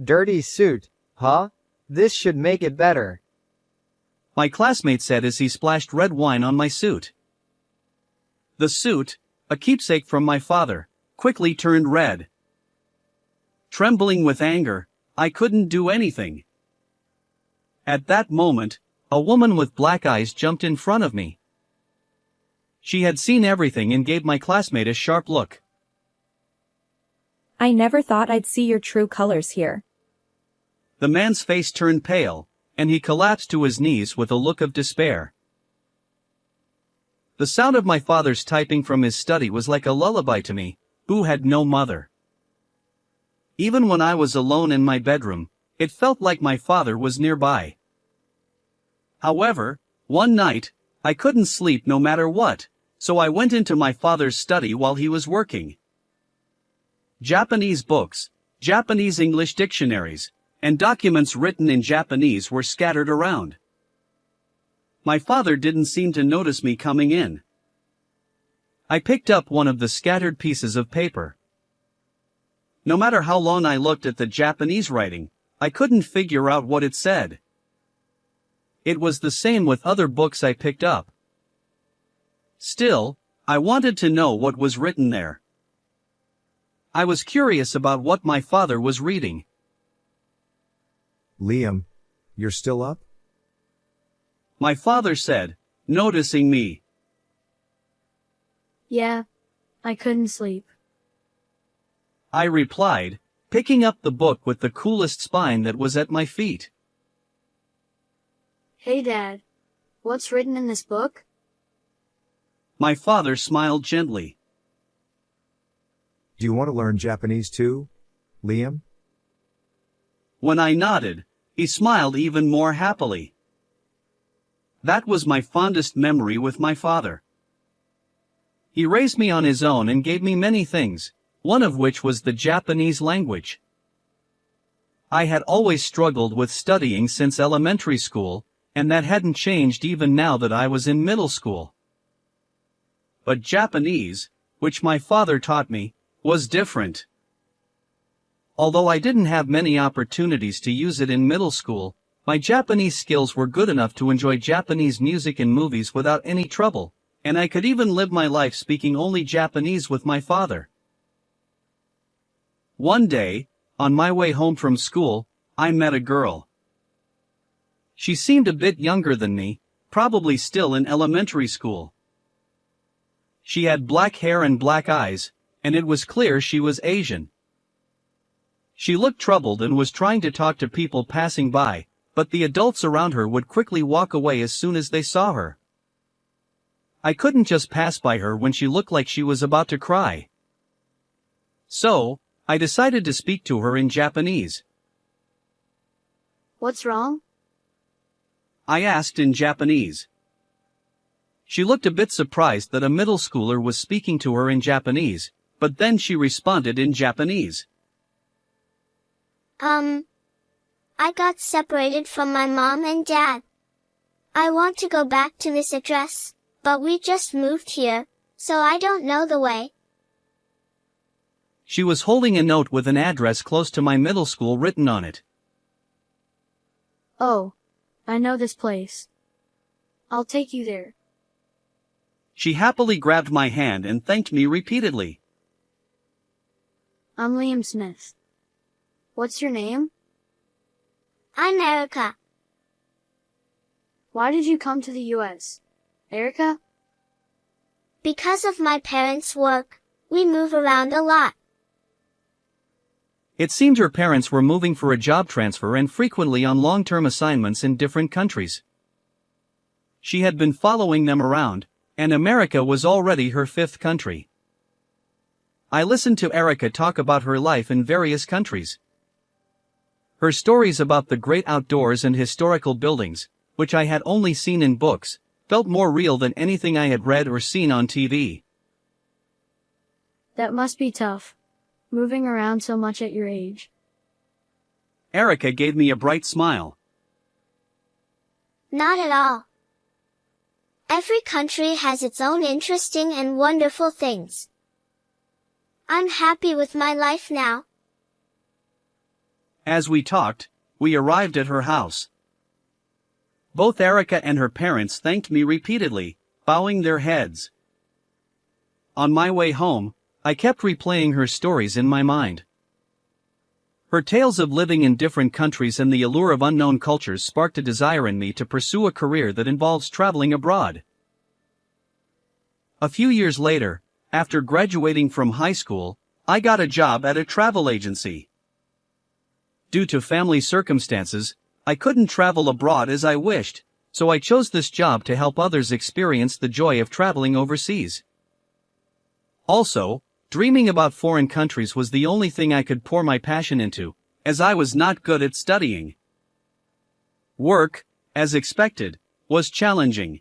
Dirty suit, huh? This should make it better. My classmate said as he splashed red wine on my suit. The suit, a keepsake from my father, quickly turned red. Trembling with anger, I couldn't do anything. At that moment, a woman with black eyes jumped in front of me. She had seen everything and gave my classmate a sharp look. I never thought I'd see your true colors here. The man's face turned pale, and he collapsed to his knees with a look of despair. The sound of my father's typing from his study was like a lullaby to me, who had no mother. Even when I was alone in my bedroom, it felt like my father was nearby. However, one night, I couldn't sleep no matter what, so I went into my father's study while he was working. Japanese books, Japanese English dictionaries, and documents written in Japanese were scattered around. My father didn't seem to notice me coming in. I picked up one of the scattered pieces of paper. No matter how long I looked at the Japanese writing, I couldn't figure out what it said. It was the same with other books I picked up. Still, I wanted to know what was written there. I was curious about what my father was reading. Liam, you're still up? My father said, noticing me. Yeah, I couldn't sleep. I replied, picking up the book with the coolest spine that was at my feet. Hey Dad, what's written in this book? My father smiled gently. Do you want to learn Japanese too, Liam? When I nodded, he smiled even more happily. That was my fondest memory with my father. He raised me on his own and gave me many things, one of which was the Japanese language. I had always struggled with studying since elementary school, and that hadn't changed even now that I was in middle school. But Japanese, which my father taught me, was different. Although I didn't have many opportunities to use it in middle school, my Japanese skills were good enough to enjoy Japanese music and movies without any trouble, and I could even live my life speaking only Japanese with my father. One day, on my way home from school, I met a girl. She seemed a bit younger than me, probably still in elementary school. She had black hair and black eyes, and it was clear she was Asian. She looked troubled and was trying to talk to people passing by, but the adults around her would quickly walk away as soon as they saw her. I couldn't just pass by her when she looked like she was about to cry. So, I decided to speak to her in Japanese. What's wrong? I asked in Japanese. She looked a bit surprised that a middle schooler was speaking to her in Japanese, but then she responded in Japanese. I got separated from my mom and dad. I want to go back to this address, but we just moved here, so I don't know the way. She was holding a note with an address close to my middle school written on it. Oh, I know this place. I'll take you there. She happily grabbed my hand and thanked me repeatedly. I'm Liam Smith. What's your name? I'm Erica. Why did you come to the US? Erica? Because of my parents' work, we move around a lot. It seemed her parents were moving for a job transfer and frequently on long-term assignments in different countries. She had been following them around, and America was already her fifth country. I listened to Erica talk about her life in various countries. Her stories about the great outdoors and historical buildings, which I had only seen in books, felt more real than anything I had read or seen on TV. That must be tough, moving around so much at your age. Erica gave me a bright smile. Not at all. Every country has its own interesting and wonderful things. I'm happy with my life now. As we talked, we arrived at her house. Both Erica and her parents thanked me repeatedly, bowing their heads. On my way home, I kept replaying her stories in my mind. Her tales of living in different countries and the allure of unknown cultures sparked a desire in me to pursue a career that involves traveling abroad. A few years later, after graduating from high school, I got a job at a travel agency. Due to family circumstances, I couldn't travel abroad as I wished, so I chose this job to help others experience the joy of traveling overseas. Also, dreaming about foreign countries was the only thing I could pour my passion into, as I was not good at studying. Work, as expected, was challenging.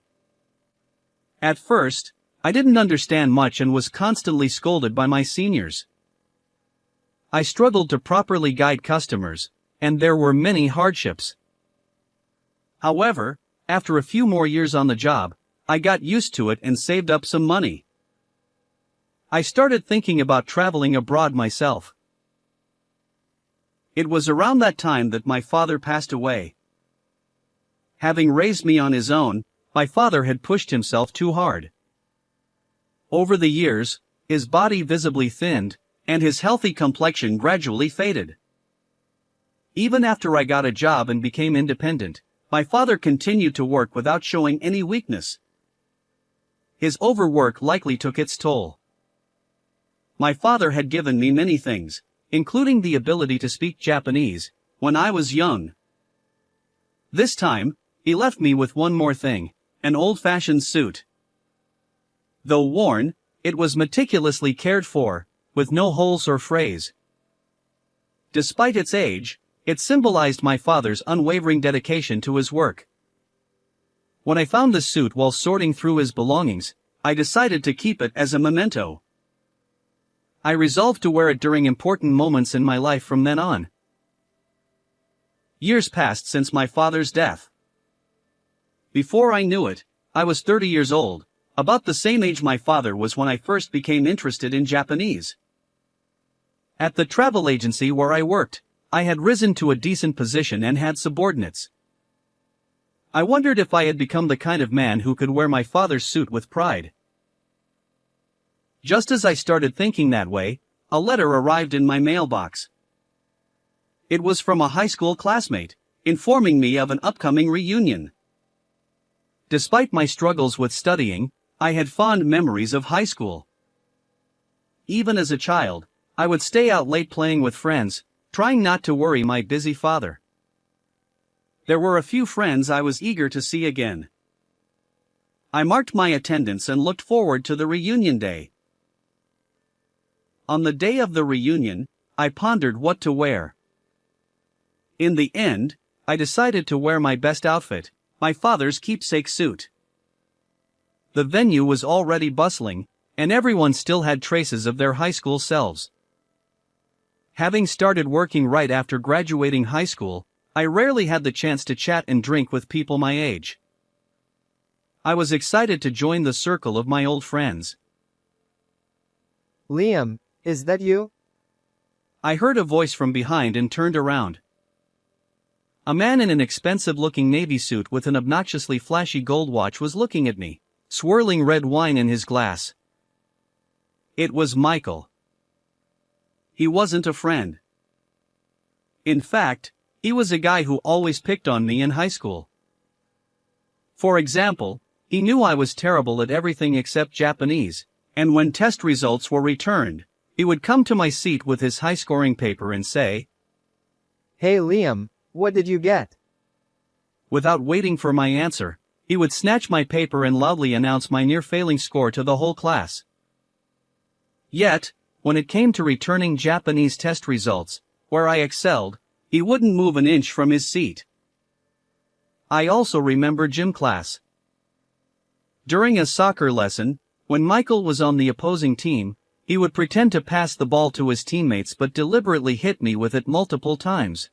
At first, I didn't understand much and was constantly scolded by my seniors. I struggled to properly guide customers, and there were many hardships. However, after a few more years on the job, I got used to it and saved up some money. I started thinking about traveling abroad myself. It was around that time that my father passed away. Having raised me on his own, my father had pushed himself too hard. Over the years, his body visibly thinned, and his healthy complexion gradually faded. Even after I got a job and became independent, my father continued to work without showing any weakness. His overwork likely took its toll. My father had given me many things, including the ability to speak Japanese, when I was young. This time, he left me with one more thing, an old-fashioned suit. Though worn, it was meticulously cared for, with no holes or frays. Despite its age, it symbolized my father's unwavering dedication to his work. When I found the suit while sorting through his belongings, I decided to keep it as a memento. I resolved to wear it during important moments in my life from then on. Years passed since my father's death. Before I knew it, I was 30 years old, about the same age my father was when I first became interested in Japanese. At the travel agency where I worked, I had risen to a decent position and had subordinates. I wondered if I had become the kind of man who could wear my father's suit with pride. Just as I started thinking that way, a letter arrived in my mailbox. It was from a high school classmate, informing me of an upcoming reunion. Despite my struggles with studying, I had fond memories of high school. Even as a child, I would stay out late playing with friends, trying not to worry my busy father. There were a few friends I was eager to see again. I marked my attendance and looked forward to the reunion day. On the day of the reunion, I pondered what to wear. In the end, I decided to wear my best outfit, my father's keepsake suit. The venue was already bustling, and everyone still had traces of their high school selves. Having started working right after graduating high school, I rarely had the chance to chat and drink with people my age. I was excited to join the circle of my old friends. Liam, is that you? I heard a voice from behind and turned around. A man in an expensive-looking navy suit with an obnoxiously flashy gold watch was looking at me, swirling red wine in his glass. It was Michael. He wasn't a friend. In fact, he was a guy who always picked on me in high school. For example, he knew I was terrible at everything except Japanese, and when test results were returned, he would come to my seat with his high-scoring paper and say, Hey Liam, what did you get? Without waiting for my answer, he would snatch my paper and loudly announce my near-failing score to the whole class. Yet, when it came to returning Japanese test results, where I excelled, he wouldn't move an inch from his seat. I also remember gym class. During a soccer lesson, when Michael was on the opposing team, he would pretend to pass the ball to his teammates but deliberately hit me with it multiple times.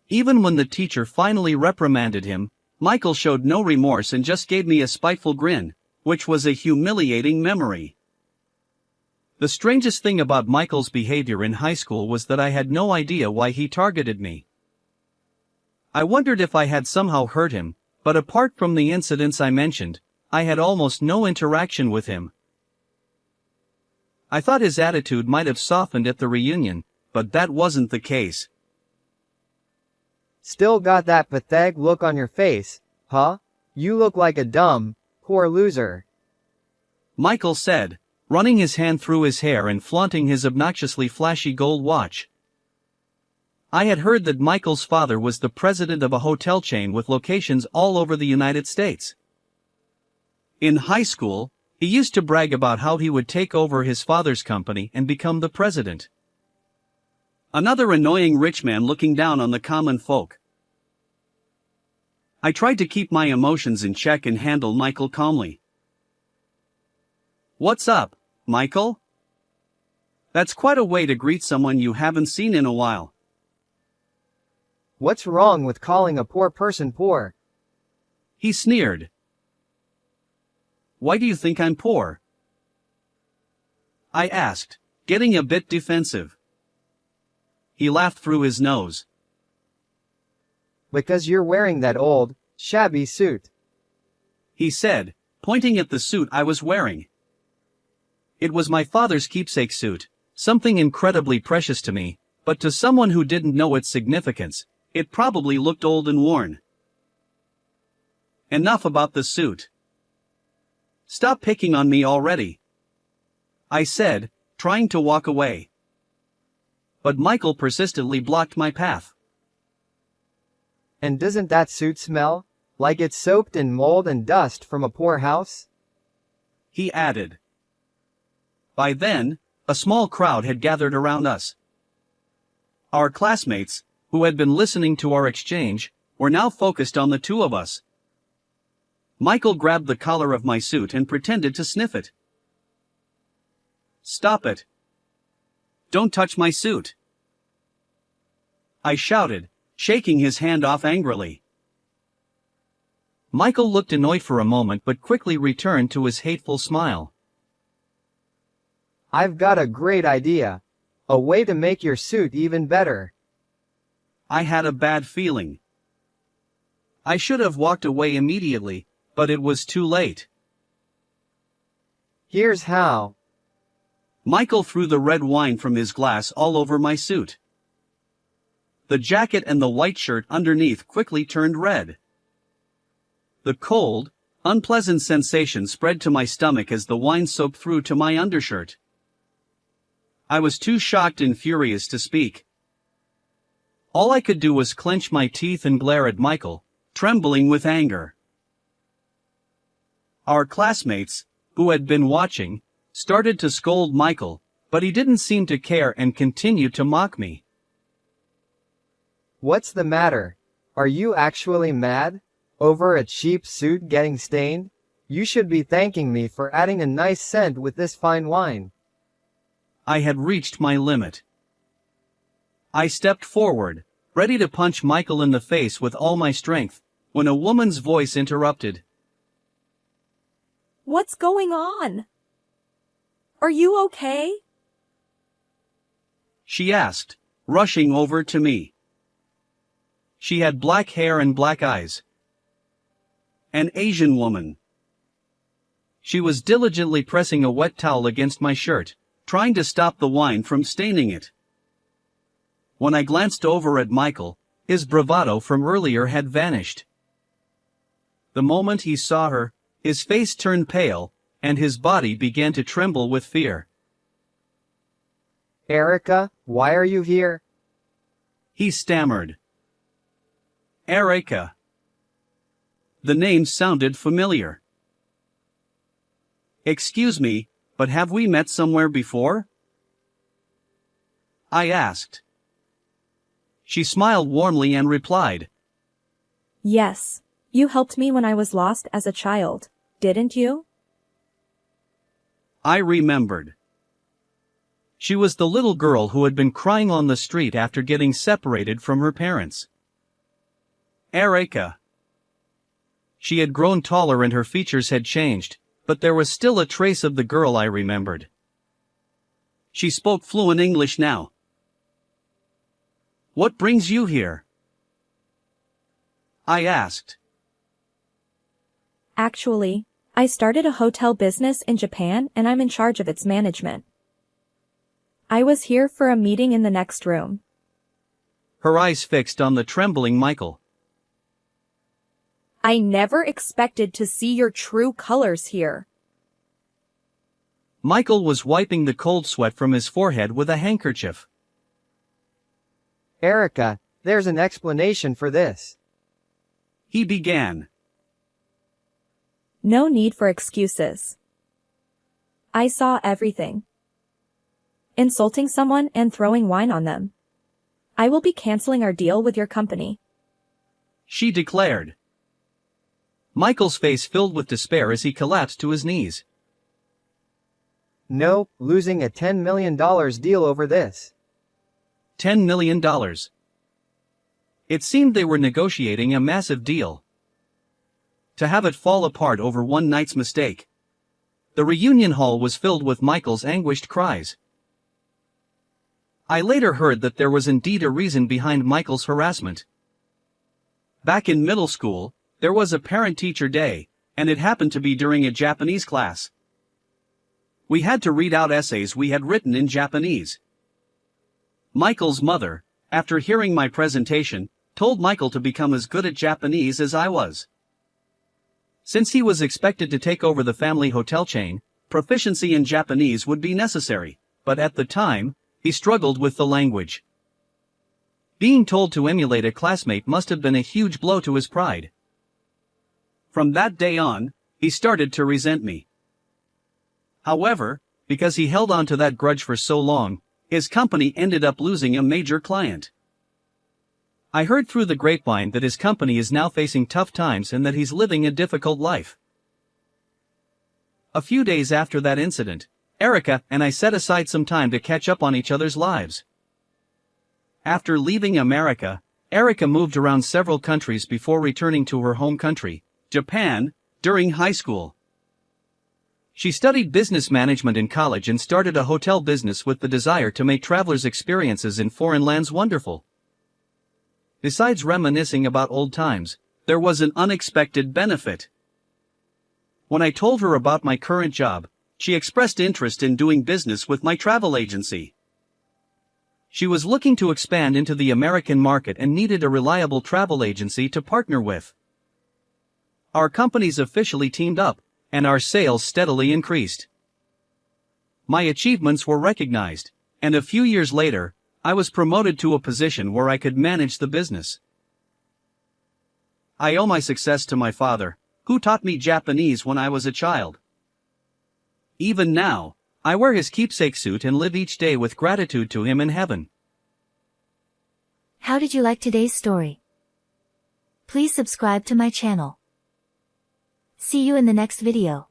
Even when the teacher finally reprimanded him, Michael showed no remorse and just gave me a spiteful grin, which was a humiliating memory. The strangest thing about Michael's behavior in high school was that I had no idea why he targeted me. I wondered if I had somehow hurt him, but apart from the incidents I mentioned, I had almost no interaction with him. I thought his attitude might have softened at the reunion, but that wasn't the case. Still got that pathetic look on your face, huh? You look like a dumb, poor loser. Michael said, running his hand through his hair and flaunting his obnoxiously flashy gold watch. I had heard that Michael's father was the president of a hotel chain with locations all over the United States. In high school, he used to brag about how he would take over his father's company and become the president. Another annoying rich man looking down on the common folk. I tried to keep my emotions in check and handle Michael calmly. "What's up, Michael? That's quite a way to greet someone you haven't seen in a while." What's wrong with calling a poor person poor? He sneered. "Why do you think I'm poor?" I asked, getting a bit defensive. He laughed through his nose. Because you're wearing that old, shabby suit. He said, pointing at the suit I was wearing. It was my father's keepsake suit, something incredibly precious to me, but to someone who didn't know its significance, it probably looked old and worn. Enough about the suit. Stop picking on me already, I said, trying to walk away. But Michael persistently blocked my path. And doesn't that suit smell like it's soaked in mold and dust from a poor house? He added. By then, a small crowd had gathered around us. Our classmates, who had been listening to our exchange, were now focused on the two of us. Michael grabbed the collar of my suit and pretended to sniff it. "Stop it. Don't touch my suit," I shouted, shaking his hand off angrily. Michael looked annoyed for a moment but quickly returned to his hateful smile. I've got a great idea. A way to make your suit even better. I had a bad feeling. I should have walked away immediately, but it was too late. Here's how. Michael threw the red wine from his glass all over my suit. The jacket and the white shirt underneath quickly turned red. The cold, unpleasant sensation spread to my stomach as the wine soaked through to my undershirt. I was too shocked and furious to speak. All I could do was clench my teeth and glare at Michael, trembling with anger. Our classmates, who had been watching, started to scold Michael, but he didn't seem to care and continued to mock me. What's the matter? Are you actually mad? Over a cheap suit getting stained? You should be thanking me for adding a nice scent with this fine wine. I had reached my limit. I stepped forward, ready to punch Michael in the face with all my strength, when a woman's voice interrupted. What's going on? Are you okay? She asked, rushing over to me. She had black hair and black eyes. An Asian woman. She was diligently pressing a wet towel against my shirt, trying to stop the wine from staining it. When I glanced over at Michael, his bravado from earlier had vanished. The moment he saw her, his face turned pale, and his body began to tremble with fear. Erica, why are you here? He stammered. Erica. The name sounded familiar. Excuse me, but have we met somewhere before? I asked. She smiled warmly and replied. Yes. You helped me when I was lost as a child, didn't you? I remembered. She was the little girl who had been crying on the street after getting separated from her parents. Erica. She had grown taller and her features had changed, but there was still a trace of the girl I remembered. She spoke fluent English now. "What brings you here?" I asked. Actually, I started a hotel business in Japan and I'm in charge of its management. I was here for a meeting in the next room. Her eyes fixed on the trembling Michael. I never expected to see your true colors here. Michael was wiping the cold sweat from his forehead with a handkerchief. Erica, there's an explanation for this. He began. No need for excuses. I saw everything. Insulting someone and throwing wine on them. I will be canceling our deal with your company. She declared. Michael's face filled with despair as he collapsed to his knees. No, losing a $10 million deal over this. $10 million. It seemed they were negotiating a massive deal. To have it fall apart over one night's mistake. The reunion hall was filled with Michael's anguished cries. I later heard that there was indeed a reason behind Michael's harassment. Back in middle school, there was a parent-teacher day, and it happened to be during a Japanese class. We had to read out essays we had written in Japanese. Michael's mother, after hearing my presentation, told Michael to become as good at Japanese as I was. Since he was expected to take over the family hotel chain, proficiency in Japanese would be necessary, but at the time, he struggled with the language. Being told to emulate a classmate must have been a huge blow to his pride. From that day on, he started to resent me. However, because he held on to that grudge for so long, his company ended up losing a major client. I heard through the grapevine that his company is now facing tough times and that he's living a difficult life. A few days after that incident, Erica and I set aside some time to catch up on each other's lives. After leaving America, Erica moved around several countries before returning to her home country, Japan, during high school. She studied business management in college and started a hotel business with the desire to make travelers' experiences in foreign lands wonderful. Besides reminiscing about old times, there was an unexpected benefit. When I told her about my current job, she expressed interest in doing business with my travel agency. She was looking to expand into the American market and needed a reliable travel agency to partner with. Our companies officially teamed up, and our sales steadily increased. My achievements were recognized, and a few years later, I was promoted to a position where I could manage the business. I owe my success to my father, who taught me Japanese when I was a child. Even now, I wear his keepsake suit and live each day with gratitude to him in heaven. How did you like today's story? Please subscribe to my channel. See you in the next video.